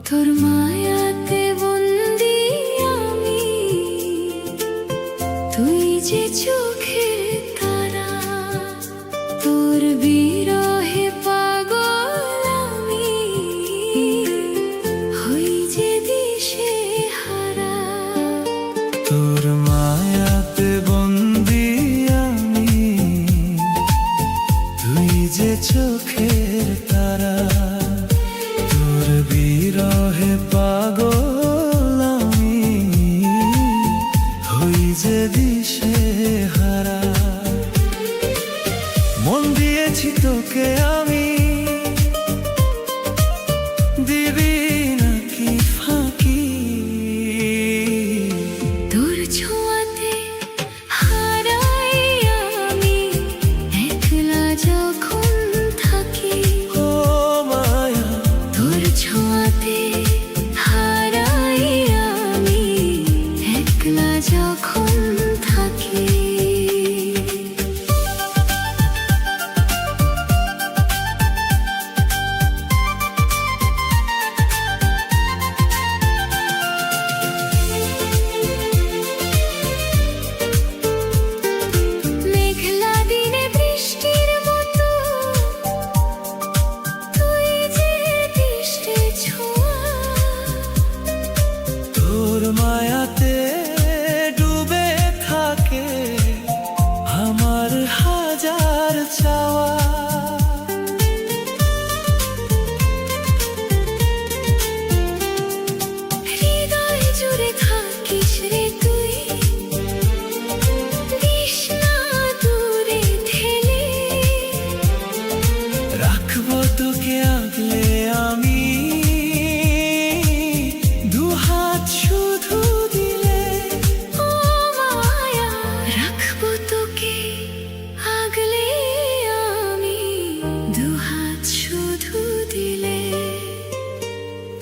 তোর মায়াতে বন্দি আমি, তুই যে চোখের তারা, তোর বিরহে পাগল আমি, হই যে দিশে হারা। তোর মায়াতে বন্দি আমি, তুই যে চোখের তারা, তোর বিরহে পাগল আমি, হই যে দিশে হারা। মন দিয়েছি তোকে আমি, দিবি নাকি ফাঁকি? তোর ছোঁয়াতে হারাই আমি, একলা যখন থাকি। ও মায়া, তোর ছোঁয়াতে হারাই আমি, একলা যখন থাকি। মেঘলা দিনে বৃষ্টির মতো তুই যে দৃষ্টে ছোঁয়া। তোর মায়াতে ডুবে থাকে আমার হাজার চাওয়া। হৃদয় জুড়ে থাকিস রে তুই, দিস না দূরে ঠেলে। রাখবো তোকে আগলে আমি, দুহাত শুধু দিলে। ও মায়া, রাখবো তোকে আগলে আমি, দুহাত শুধু দিলে।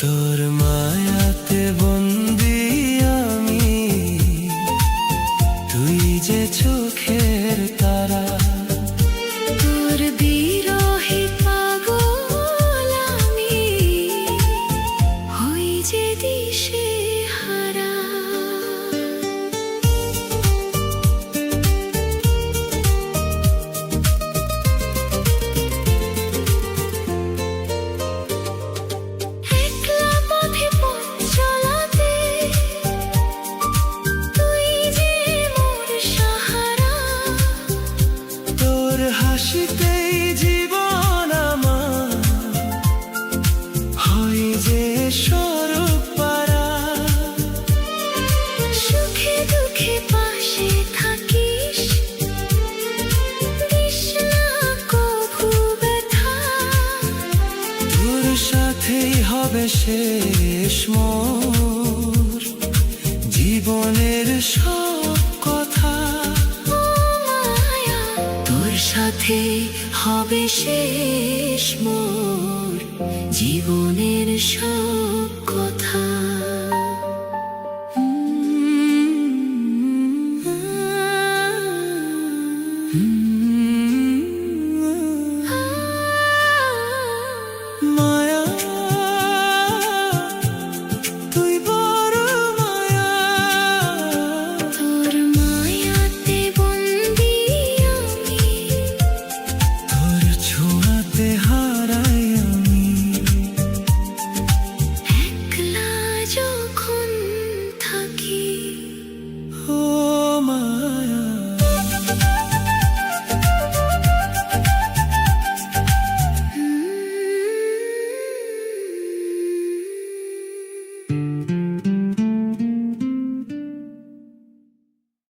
তোর মায়াতে বন্দি আমি, তুই যে চোখের তারা, তোর বিরহে পাগল আমি, হই যে দিশে হারা। একলা পথে পথ চলাতে তুই যে মোর সাহারা। তোর হাসিতেই জীবন আমার, হয় যে স্বরূপ পারা। সুখে দুঃখে পাশে থাকিস, দিস না কভু ব্যথা। তোর সাথেই হবে শেষ মোর জীবনের সব কথা। ও মায়া, তোর সাথে হবে শেষ মোর জীবনের সব কথা।